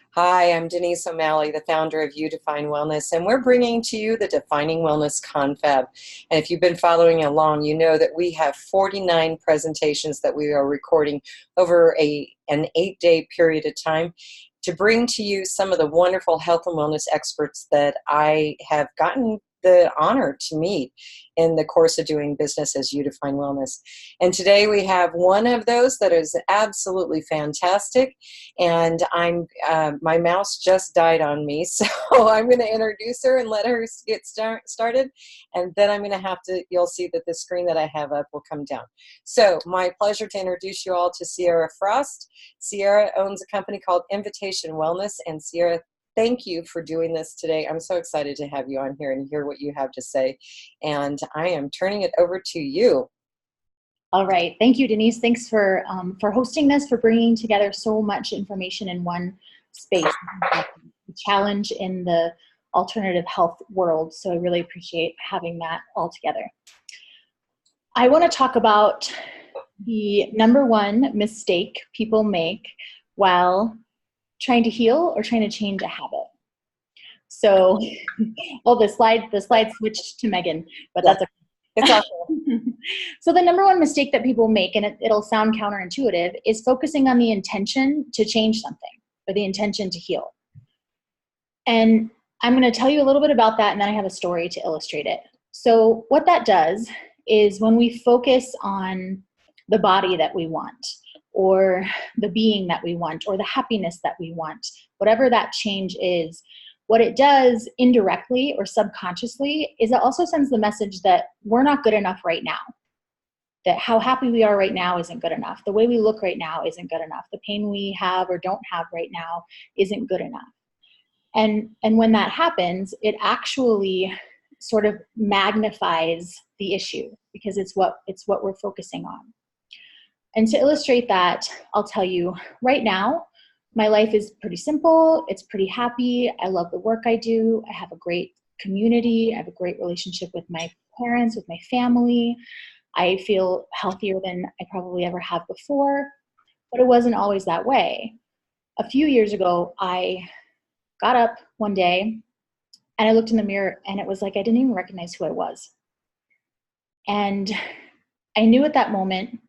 Hi, I'm Denise O'Malley, the founder of You Define Wellness, and we're bringing to you the Defining Wellness Confab. And if you've been following along, you know that we have 49 presentations that we are recording over an 8-day period of time to bring to you some of the wonderful health and wellness experts that I have gotten the honor to meet in the course of doing business as You Define Wellness. And today we have one of those that is absolutely fantastic, and my mouse just died on me, so I'm going to introduce her and let her get started, and then I'm going to you'll see that the screen that I have up will come down. So my pleasure to introduce you all to Sierra Frost. Sierra owns a company called Invitation Wellness, and Sierra, thank you for doing this today. I'm so excited to have you on here and hear what you have to say, and I am turning it over to you. All right. Thank you, Denise. Thanks for hosting this, for bringing together so much information in one space. A challenge in the alternative health world. So I really appreciate having that all together. I want to talk about the number one mistake people make while trying to heal or trying to change a habit. So, oh, the slide switched to Megan, but that's okay. It's awesome. So the number one mistake that people make, and it'll sound counterintuitive, is focusing on the intention to change something or the intention to heal. And I'm going to tell you a little bit about that, and then I have a story to illustrate it. So what that does is when we focus on the body that we want, or the being that we want, or the happiness that we want, whatever that change is, what it does indirectly or subconsciously is it also sends the message that we're not good enough right now. That how happy we are right now isn't good enough. The way we look right now isn't good enough. The pain we have or don't have right now isn't good enough. And when that happens, it actually sort of magnifies the issue because it's what we're focusing on. And to illustrate that, I'll tell you right now, my life is pretty simple. It's pretty happy. I love the work I do. I have a great community. I have a great relationship with my parents, with my family. I feel healthier than I probably ever have before, but it wasn't always that way. A few years ago, I got up one day and I looked in the mirror and it was like I didn't even recognize who I was. And I knew at that moment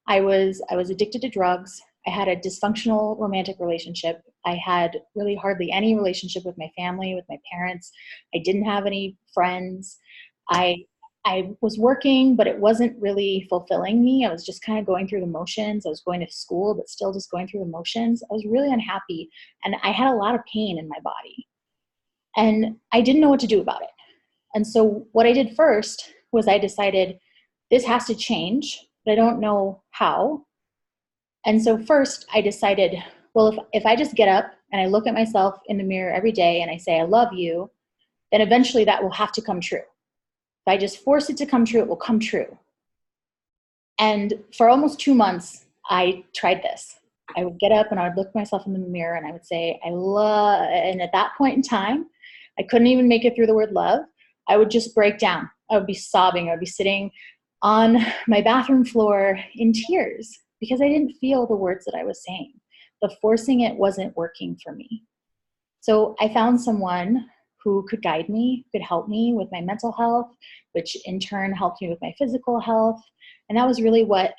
I was addicted to drugs. I had a dysfunctional romantic relationship. I had really hardly any relationship with my family, with my parents. I didn't have any friends. I was working, but it wasn't really fulfilling me. I was just kind of going through the motions. I was going to school, but still just going through the motions. I was really unhappy, and I had a lot of pain in my body. And I didn't know what to do about it. And so what I did first was I decided this has to change, but I don't know how. And so first I decided, well, if I just get up and I look at myself in the mirror every day and I say, I love you, then eventually that will have to come true. If I just force it to come true, it will come true. And for almost 2 months, I tried this. I would get up and I would look myself in the mirror and I would say, I love, and at that point in time, I couldn't even make it through the word love. I would just break down. I would be sobbing. I would be sitting on my bathroom floor in tears because I didn't feel the words that I was saying. The forcing it wasn't working for me. So I found someone who could guide me, could help me with my mental health, which in turn helped me with my physical health. And that was really what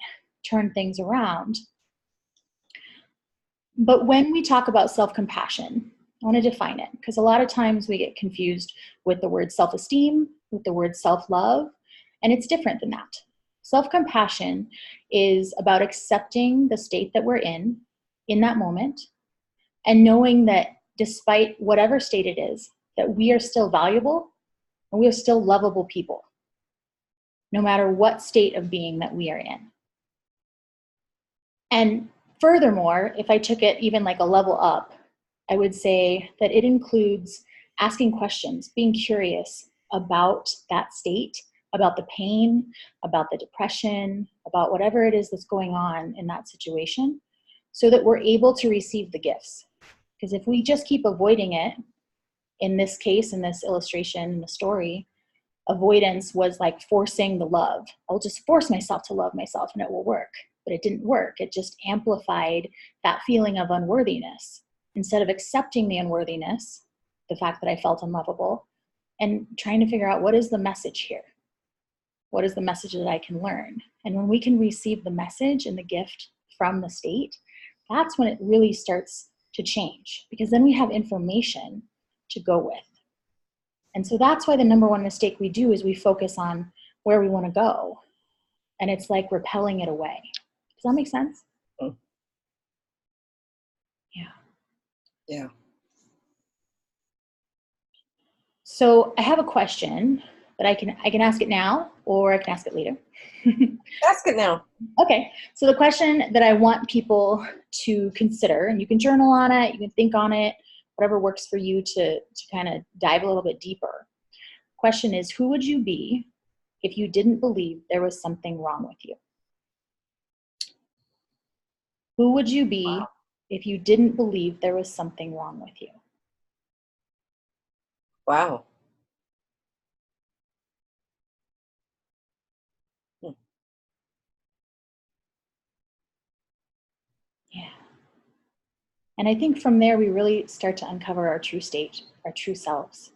turned things around. But when we talk about self-compassion, I want to define it because a lot of times we get confused with the word self-esteem, with the word self-love, and it's different than that. Self-compassion is about accepting the state that we're in that moment, and knowing that despite whatever state it is, that we are still valuable and we are still lovable people, no matter what state of being that we are in. And furthermore, if I took it even like a level up, I would say that it includes asking questions, being curious about that state, about the pain, about the depression, about whatever it is that's going on in that situation, so that we're able to receive the gifts. Because if we just keep avoiding it, in this case, in this illustration, in the story, avoidance was like forcing the love. I'll just force myself to love myself and it will work. But it didn't work. It just amplified that feeling of unworthiness. instead of accepting the unworthiness, the fact that I felt unlovable, and trying to figure out what is the message here? What is the message that I can learn? And when we can receive the message and the gift from the state, that's when it really starts to change, because then we have information to go with. And so that's why the number one mistake we do is we focus on where we want to go. And it's like repelling it away. Does that make sense? Mm. Yeah. Yeah. So I have a question, but I can ask it now, or I can ask it later. Ask it now. Okay. So the question that I want people to consider, and you can journal on it, you can think on it, whatever works for you to kind of dive a little bit deeper. Question is, who would you be if you didn't believe there was something wrong with you? Who would you be if you didn't believe there was something wrong with you? Wow. Hmm. Yeah. And I think from there, we really start to uncover our true state, our true selves.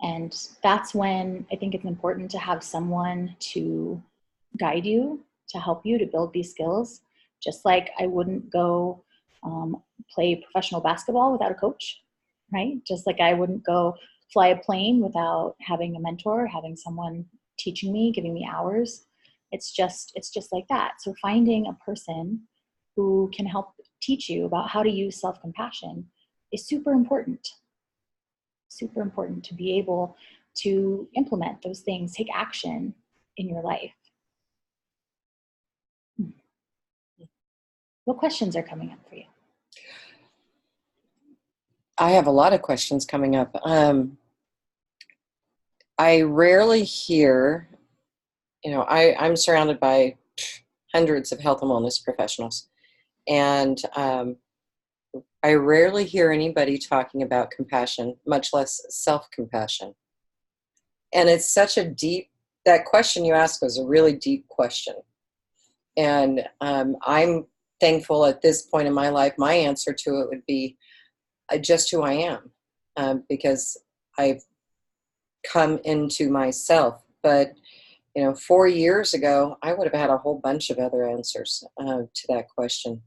And that's when I think it's important to have someone to guide you, to help you to build these skills. Just like I wouldn't go play professional basketball without a coach, right? Just like I wouldn't go fly a plane without having a mentor, having someone teaching me, giving me hours. It's just like that. So finding a person who can help teach you about how to use self-compassion is super important. Super important to be able to implement those things, take action in your life. What questions are coming up for you? I have a lot of questions coming up. I rarely hear, I'm surrounded by hundreds of health and wellness professionals, and I rarely hear anybody talking about compassion, much less self-compassion. And it's such a that question you asked was a really deep question. And I'm thankful at this point in my life, my answer to it would be just who I am, because I've come into myself. But 4 years ago, I would have had a whole bunch of other answers to that question.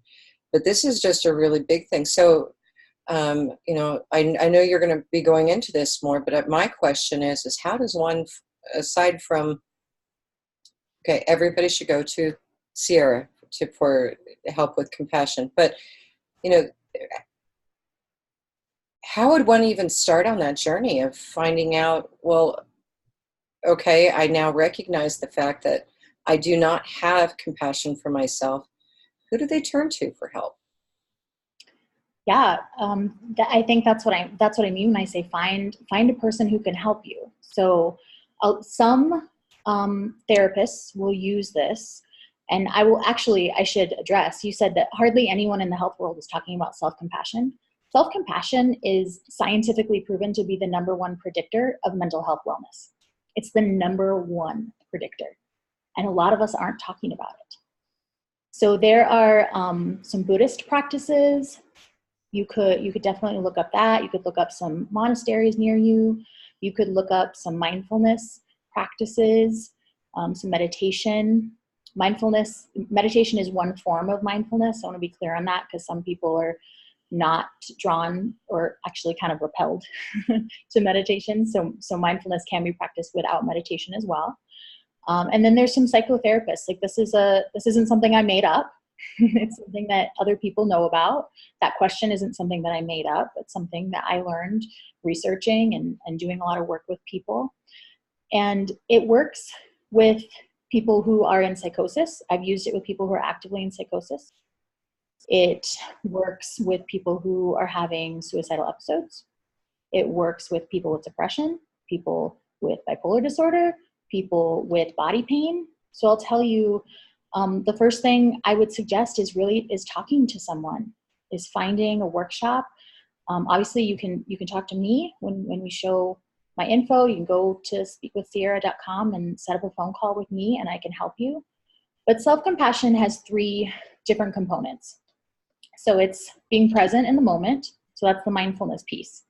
But this is just a really big thing. So, I know you're going to be going into this more, but my question is how does one, aside from, okay, everybody should go to Sierra for help with compassion, but, how would one even start on that journey of finding out, well, okay, I now recognize the fact that I do not have compassion for myself. Who do they turn to for help? Yeah, I think that's what I mean when I say find a person who can help you. So some therapists will use this, and I should address, you said that hardly anyone in the health world is talking about self-compassion. Self-compassion is scientifically proven to be the number one predictor of mental health wellness. It's the number one predictor, and a lot of us aren't talking about it. So there are some Buddhist practices. You could definitely look up that. You could look up some monasteries near you. You could look up some mindfulness practices, some meditation. Meditation is one form of mindfulness. I want to be clear on that because some people are not drawn or actually kind of repelled to meditation. So mindfulness can be practiced without meditation as well. And then there's some psychotherapists. Like this isn't something I made up. It's something that other people know about. That question isn't something that I made up. It's something that I learned researching and doing a lot of work with people. And it works with people who are in psychosis. I've used it with people who are actively in psychosis. It works with people who are having suicidal episodes. It works with people with depression, people with bipolar disorder, people with body pain. So I'll tell you, the first thing I would suggest is talking to someone, is finding a workshop. Obviously, you can talk to me when we show my info. You can go to speakwithsierra.com and set up a phone call with me, and I can help you. But self-compassion has 3 different components. So it's being present in the moment. So that's the mindfulness piece.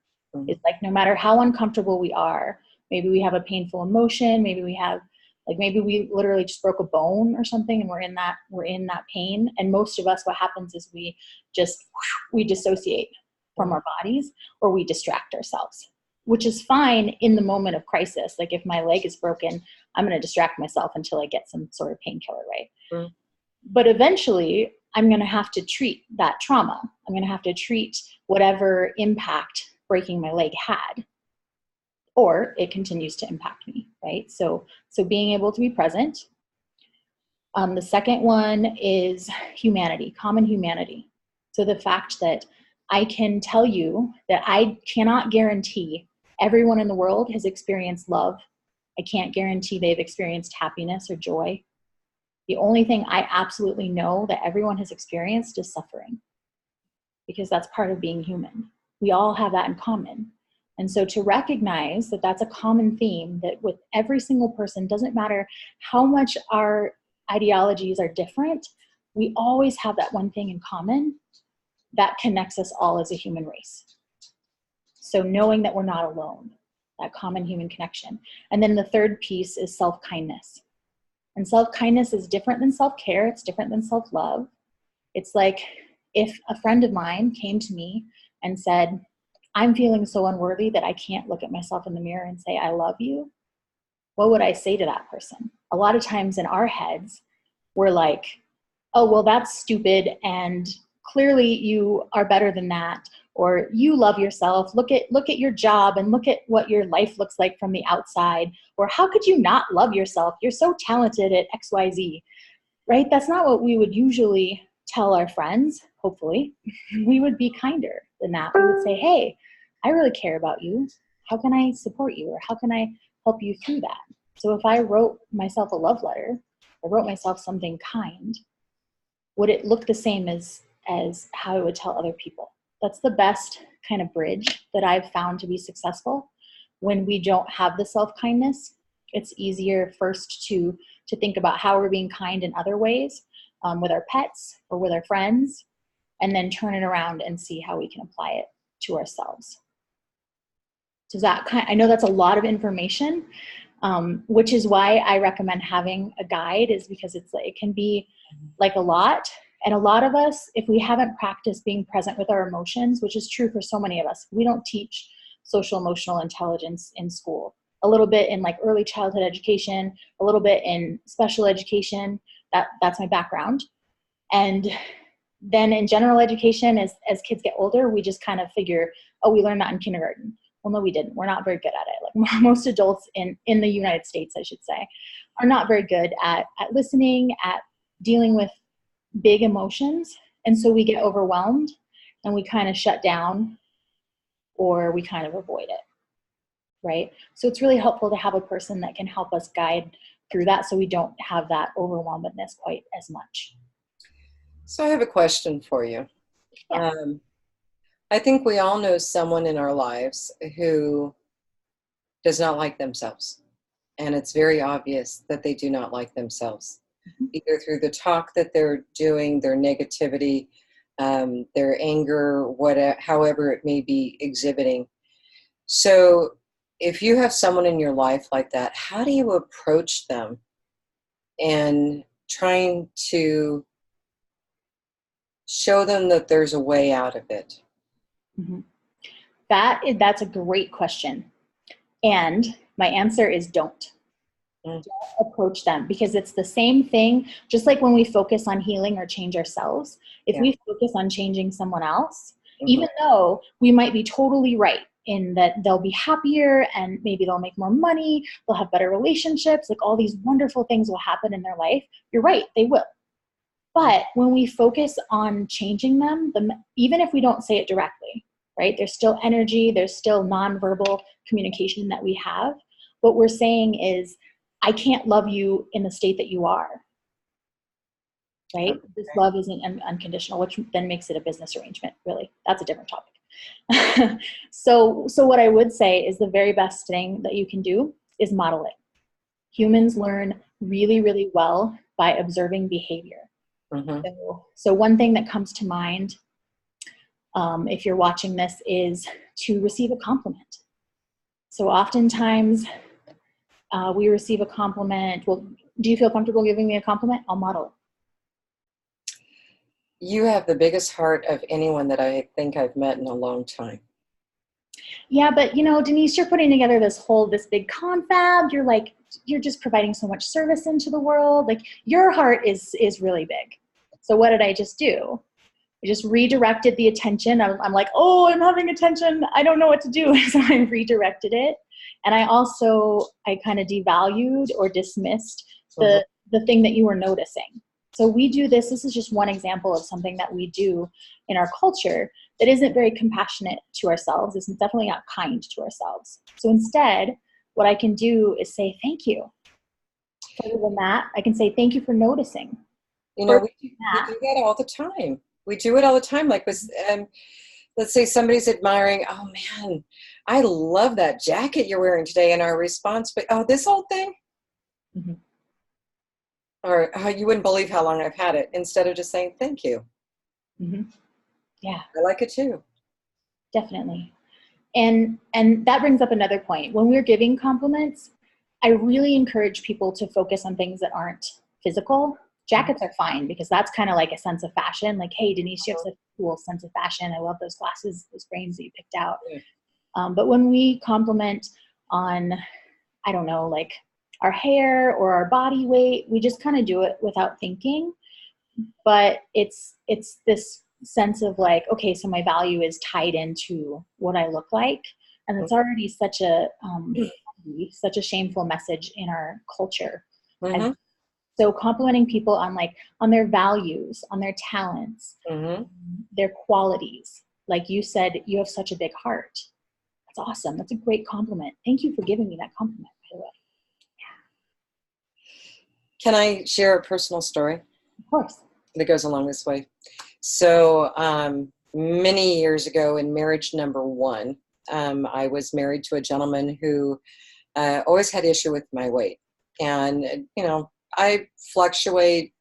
It's like, no matter how uncomfortable we are, maybe we have a painful emotion, maybe we literally just broke a bone or something, and we're in that pain. And most of us, what happens is we dissociate from our bodies, or we distract ourselves, which is fine in the moment of crisis. Like, if my leg is broken, I'm going to distract myself until I get some sort of painkiller, right? But eventually I'm going to have to treat that trauma. I'm going to have to treat whatever impact breaking my leg had, or it continues to impact me, right? So being able to be present. The second one is humanity, common humanity. So the fact that I can tell you that I cannot guarantee everyone in the world has experienced love. I can't guarantee they've experienced happiness or joy. The only thing I absolutely know that everyone has experienced is suffering, because that's part of being human. We all have that in common. And so to recognize that that's a common theme, that with every single person, doesn't matter how much our ideologies are different, we always have that one thing in common that connects us all as a human race. So knowing that we're not alone, that common human connection. And then the third piece is self-kindness. And self-kindness is different than self-care. It's different than self-love. It's like if a friend of mine came to me and said, I'm feeling so unworthy that I can't look at myself in the mirror and say, I love you. What would I say to that person? A lot of times in our heads, we're like, oh, well, that's stupid, and clearly you are better than that. Or you love yourself. Look at your job and look at what your life looks like from the outside. Or how could you not love yourself? You're so talented at XYZ, right? That's not what we would usually tell our friends, hopefully. We would be kinder than that. We would say, hey, I really care about you. How can I support you? Or how can I help you through that? So if I wrote myself a love letter, or wrote myself something kind, would it look the same as how I would tell other people? That's the best kind of bridge that I've found to be successful. When we don't have the self-kindness, it's easier first to think about how we're being kind in other ways, with our pets or with our friends, and then turn it around and see how we can apply it to ourselves. So I know that's a lot of information, which is why I recommend having a guide, is because it can be like a lot. And a lot of us, if we haven't practiced being present with our emotions, which is true for so many of us, we don't teach social emotional intelligence in school. A little bit in like early childhood education, a little bit in special education. That's my background. And then in general education, as kids get older, we just kind of figure, oh, we learned that in kindergarten. Well, no, we didn't. We're not very good at it. Like most adults in the United States, I should say, are not very good at listening, at dealing with big emotions. And so we get overwhelmed and we kind of shut down, or we kind of avoid it, right? So it's really helpful to have a person that can help us guide through that, so we don't have that overwhelmedness quite as much. So I have a question for you. Yeah. I think we all know someone in our lives who does not like themselves. And it's very obvious that they do not like themselves, either through the talk that they're doing, their negativity, their anger, however it may be exhibiting. So if you have someone in your life like that, how do you approach them and trying to show them that there's a way out of it? Mm-hmm. That's a great question. And my answer is don't. Don't approach them, because it's the same thing. Just like when we focus on healing or change ourselves, if we focus on changing someone else, even though we might be totally right in that they'll be happier and maybe they'll make more money, they'll have better relationships, like all these wonderful things will happen in their life. You're right, they will. But when we focus on changing them, even if we don't say it directly, right? There's still energy, there's still nonverbal communication that we have. What we're saying is, I can't love you in the state that you are, right? Okay. This love isn't unconditional, which then makes it a business arrangement, really. That's a different topic. So what I would say is the very best thing that you can do is model it. Humans learn really, really well by observing behavior. So one thing that comes to mind if you're watching this, is to receive a compliment. So oftentimes we receive a compliment. Well, do you feel comfortable giving me a compliment? I'll model it. You have the biggest heart of anyone that I think I've met in a long time. Yeah, but you know, Denise, you're putting together this big confab. You're just providing so much service into the world. Like, your heart is really big. So what did I just do? I just redirected the attention. I'm like, oh, I'm having attention. I don't know what to do. So I redirected it. And I kind of devalued or dismissed the thing that you were noticing. So we do this. This is just one example of something that we do in our culture that isn't very compassionate to ourselves. It's definitely not kind to ourselves. So instead, what I can do is say, thank you. Further than that, I can say, thank you for noticing. You know, we do that all the time. We do it all the time. Like, let's say somebody's admiring, oh man, I love that jacket you're wearing today. And our response, but oh, this old thing? Mm-hmm. Or oh, you wouldn't believe how long I've had it, instead of just saying thank you. Mm-hmm. Yeah. I like it too. Definitely. And that brings up another point. When we're giving compliments, I really encourage people to focus on things that aren't physical. Jackets are fine because that's kind of like a sense of fashion. Like, hey, Denise, you have such a cool sense of fashion. I love those glasses, those frames that you picked out. Yeah. But when we compliment on, I don't know, like our hair or our body weight, we just kind of do it without thinking. But it's this sense of like, okay, so my value is tied into what I look like. And it's already such a shameful message in our culture. Mm-hmm. So complimenting people on their values, on their talents, their qualities. Like you said, you have such a big heart. That's awesome. That's a great compliment. Thank you for giving me that compliment, by the way. Yeah. Can I share a personal story? Of course. That goes along this way. So many years ago, in marriage number 1, I was married to a gentleman who always had issue with my weight. And, you know, I fluctuate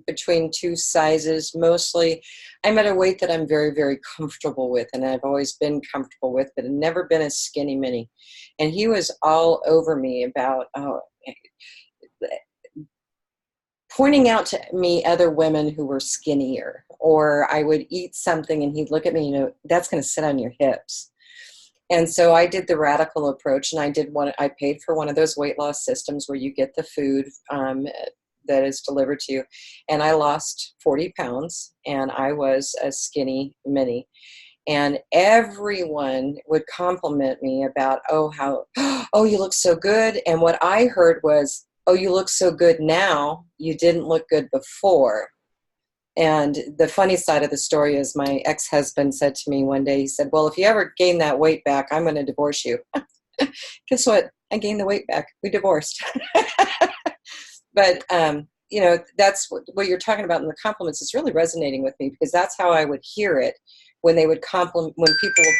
between 2 sizes. Mostly, I'm at a weight that I'm very, very comfortable with, and I've always been comfortable with, but I've never been a skinny mini. And he was all over me about, pointing out to me other women who were skinnier, or I would eat something and he'd look at me, you know, that's going to sit on your hips. And so I did the radical approach, and I paid for one of those weight loss systems where you get the food that is delivered to you. And I lost 40 pounds, and I was a skinny mini. And everyone would compliment me about, oh, you look so good. And what I heard was, oh, you look so good now. You didn't look good before. And the funny side of the story is my ex-husband said to me one day, he said, well, if you ever gain that weight back, I'm going to divorce you. Guess what? I gained the weight back. We divorced. But, you know, that's what you're talking about in the compliments. It's really resonating with me, because that's how I would hear it when people would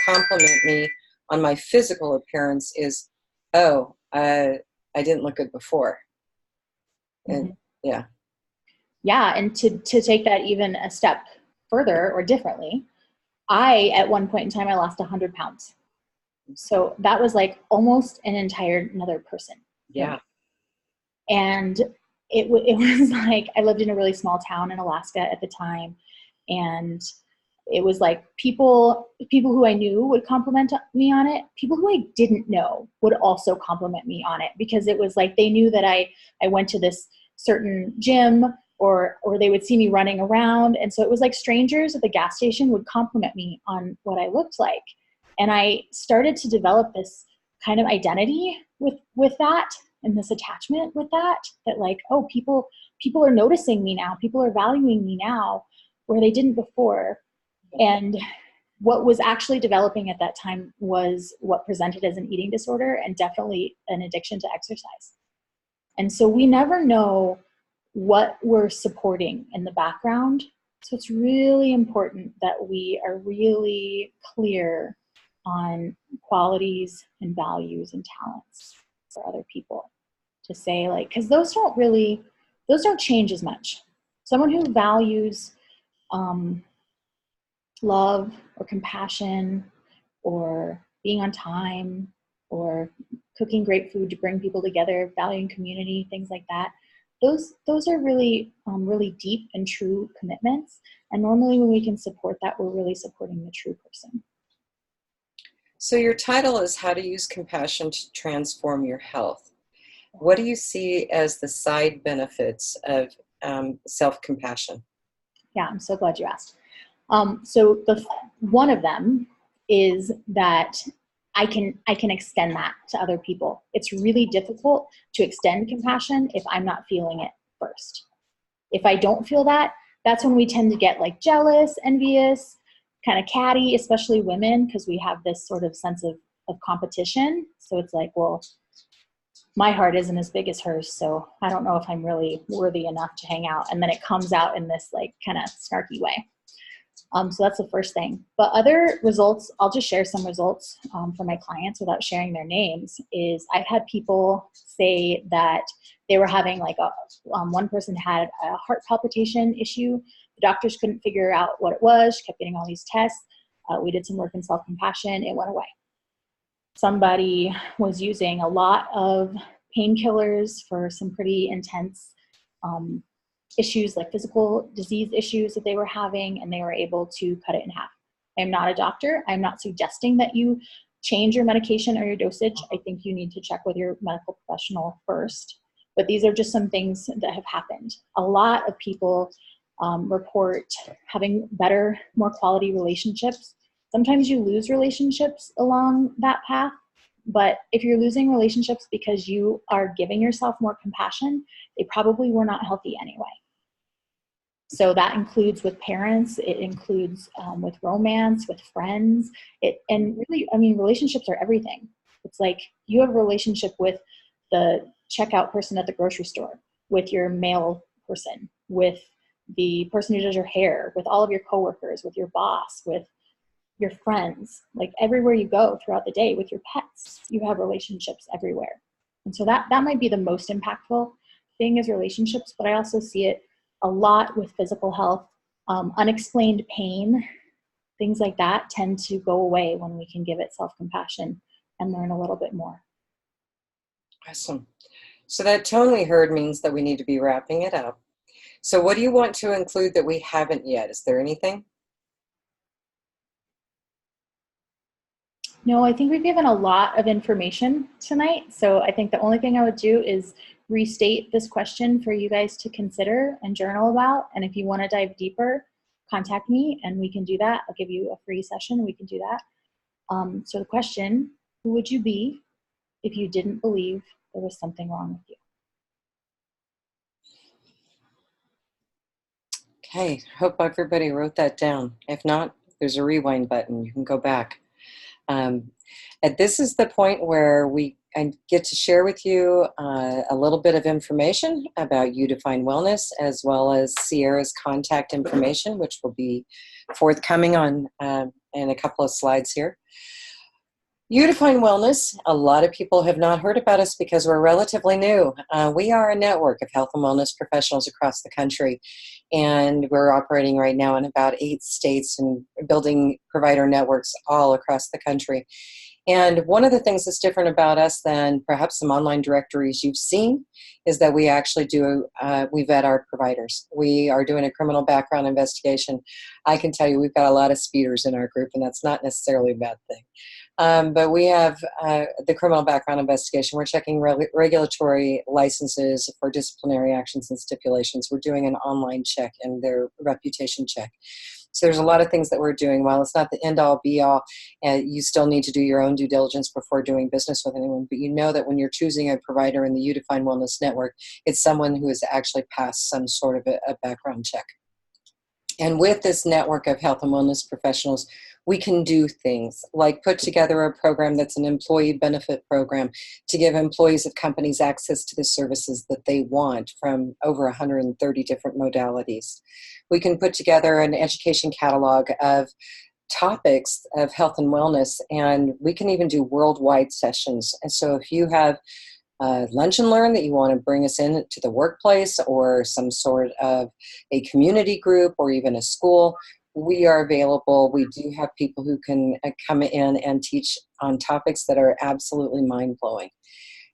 compliment me on my physical appearance is, oh, I didn't look good before. And yeah. Yeah. And to take that even a step further or differently, at one point in time, I lost 100 pounds. So that was like almost an entire another person. Yeah. And it was like, I lived in a really small town in Alaska at the time. And it was like people who I knew would compliment me on it. People who I didn't know would also compliment me on it, because it was like they knew that I went to this certain gym, or they would see me running around. And so it was like strangers at the gas station would compliment me on what I looked like. And I started to develop this kind of identity with that, and this attachment with that like, oh, people are noticing me now. People are valuing me now where they didn't before. And what was actually developing at that time was what presented as an eating disorder, and definitely an addiction to exercise. And so we never know what we're supporting in the background. So it's really important that we are really clear on qualities and values and talents for other people, to say, like, because those don't change as much. Someone who values love or compassion or being on time or cooking great food to bring people together, valuing community, things like that. Those are really, really deep and true commitments. And normally when we can support that, we're really supporting the true person. So your title is How to Use Compassion to Transform Your Health. What do you see as the side benefits of self-compassion? Yeah, I'm so glad you asked. So one of them is that I can extend that to other people. It's really difficult to extend compassion if I'm not feeling it first. If I don't feel that, that's when we tend to get like jealous, envious, kind of catty, especially women, because we have this sort of sense of competition. So it's like, well, my heart isn't as big as hers, so I don't know if I'm really worthy enough to hang out. And then it comes out in this like kind of snarky way. So that's the first thing. But other results, I'll just share some results for my clients without sharing their names, is I've had people say that they were having like one person had a heart palpitation issue. The doctors couldn't figure out what it was. She kept getting all these tests. We did some work in self-compassion. It went away. Somebody was using a lot of painkillers for some pretty intense issues, like physical disease issues that they were having, and they were able to cut it in half. I'm not a doctor. I'm not suggesting that you change your medication or your dosage. I think you need to check with your medical professional first. But these are just some things that have happened. A lot of people report having better, more quality relationships. Sometimes you lose relationships along that path, but if you're losing relationships because you are giving yourself more compassion, they probably were not healthy anyway. So that includes with parents, it includes with romance, with friends, and really, I mean, relationships are everything. It's like you have a relationship with the checkout person at the grocery store, with your mail person, with the person who does your hair, with all of your coworkers, with your boss, with your friends, like everywhere you go throughout the day, with your pets, you have relationships everywhere. And so that might be the most impactful thing is relationships, but I also see it a lot with physical health. Unexplained pain, things like that tend to go away when we can give it self-compassion and learn a little bit more. Awesome. So that tone we heard means that we need to be wrapping it up. So what do you want to include that we haven't yet? Is there anything? No, I think we've given a lot of information tonight. So I think the only thing I would do is restate this question for you guys to consider and journal about. And if you want to dive deeper, contact me and we can do that. I'll give you a free session. We can do that. So the question, who would you be if you didn't believe there was something wrong with you? Okay, hope everybody wrote that down. If not, there's a rewind button. You can go back. And this is the point where I get to share with you a little bit of information about You Define Wellness, as well as Sierra's contact information, which will be forthcoming on in a couple of slides here. You Define Wellness, a lot of people have not heard about us because we're relatively new. We are a network of health and wellness professionals across the country, and we're operating right now in about 8 states and building provider networks all across the country. And one of the things that's different about us than perhaps some online directories you've seen is that we actually we vet our providers. We are doing a criminal background investigation. I can tell you we've got a lot of speeders in our group, and that's not necessarily a bad thing. But we have the criminal background investigation. We're checking regulatory licenses for disciplinary actions and stipulations. We're doing an online check and their reputation check. So there's a lot of things that we're doing. While it's not the end-all, be-all, you still need to do your own due diligence before doing business with anyone. But you know that when you're choosing a provider in the You Define Wellness Network, it's someone who has actually passed some sort of a background check. And with this network of health and wellness professionals, we can do things like put together a program that's an employee benefit program to give employees of companies access to the services that they want from over 130 different modalities. We can put together an education catalog of topics of health and wellness, and we can even do worldwide sessions. And so if you have lunch and learn that you want to bring us in to the workplace or some sort of a community group or even a school, we are available. We do have people who can come in and teach on topics that are absolutely mind-blowing.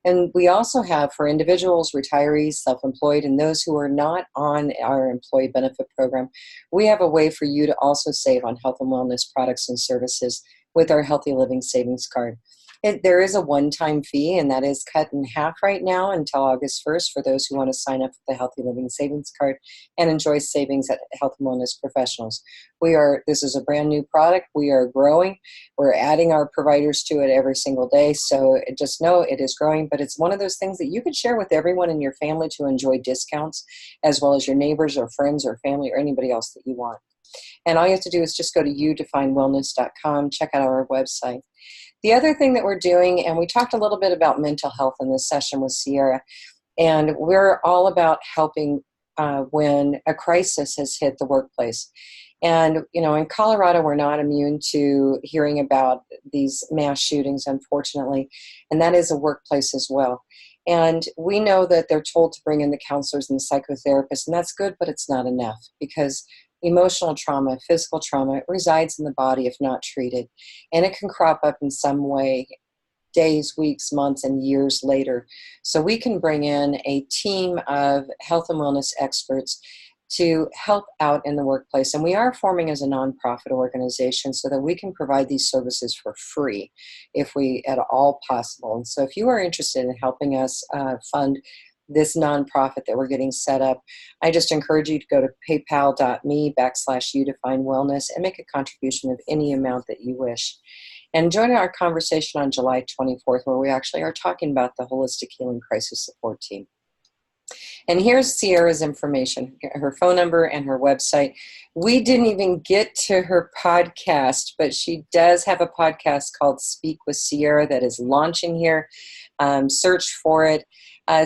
And we also have, for individuals, retirees, self-employed, and those who are not on our employee benefit program, we have a way for you to also save on health and wellness products and services with our Healthy Living Savings Card. There is a one-time fee, and that is cut in half right now until August 1st for those who want to sign up for the Healthy Living Savings Card and enjoy savings at Health and Wellness Professionals. This is a brand new product. We are growing. We're adding our providers to it every single day, so just know it is growing, but it's one of those things that you can share with everyone in your family to enjoy discounts, as well as your neighbors or friends or family or anybody else that you want. And all you have to do is just go to youdefinewellness.com, check out our website. The other thing that we're doing, and we talked a little bit about mental health in this session with Sierra, and we're all about helping when a crisis has hit the workplace. And, in Colorado, we're not immune to hearing about these mass shootings, unfortunately, and that is a workplace as well. And we know that they're told to bring in the counselors and the psychotherapists, and that's good, but it's not enough, because emotional trauma, physical trauma, it resides in the body if not treated. And it can crop up in some way days, weeks, months, and years later. So we can bring in a team of health and wellness experts to help out in the workplace. And we are forming as a nonprofit organization so that we can provide these services for free if we at all possible. And so if you are interested in helping us fund this nonprofit that we're getting set up, I just encourage you to go to paypal.me/youdefinewellness and make a contribution of any amount that you wish. And join our conversation on July 24th, where we actually are talking about the Holistic Healing Crisis Support Team. And here's Sierra's information, her phone number and her website. We didn't even get to her podcast, but she does have a podcast called Speak with Sierra that is launching here. Search for it.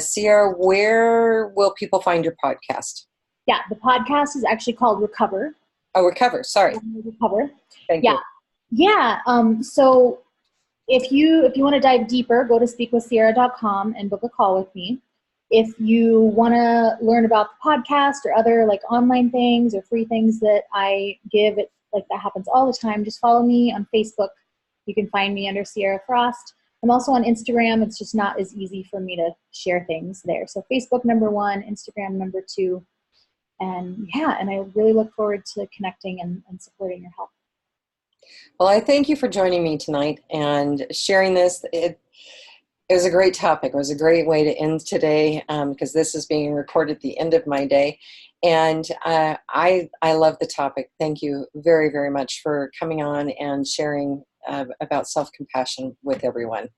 Sierra, where will people find your podcast? Yeah, the podcast is actually called Recover. Oh, Recover. Sorry. Recover. Thank you. Yeah. So if you want to dive deeper, go to speakwithsierra.com and book a call with me. If you want to learn about the podcast or other like online things or free things that I give, that happens all the time. Just follow me on Facebook. You can find me under Sierra Frost. I'm also on Instagram. It's just not as easy for me to share things there. So Facebook #1, Instagram #2. And I really look forward to connecting and supporting your help. Well, I thank you for joining me tonight and sharing this. It was a great topic. It was a great way to end today because this is being recorded at the end of my day. And I love the topic. Thank you very, very much for coming on and sharing about self-compassion with everyone.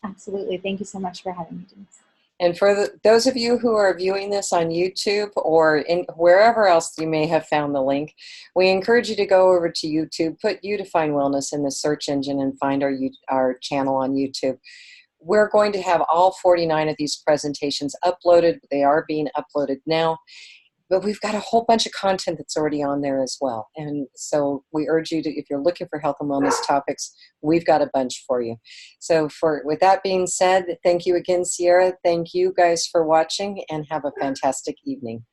Absolutely. Thank you so much for having me, Denise. And for those of you who are viewing this on YouTube or wherever else you may have found the link, we encourage you to go over to YouTube, put You Define Wellness in the search engine and find our channel on YouTube. We're going to have all 49 of these presentations uploaded. They are being uploaded now. But we've got a whole bunch of content that's already on there as well. And so we urge you to, if you're looking for health and wellness topics, we've got a bunch for you. So with that being said, thank you again, Sierra. Thank you guys for watching and have a fantastic evening.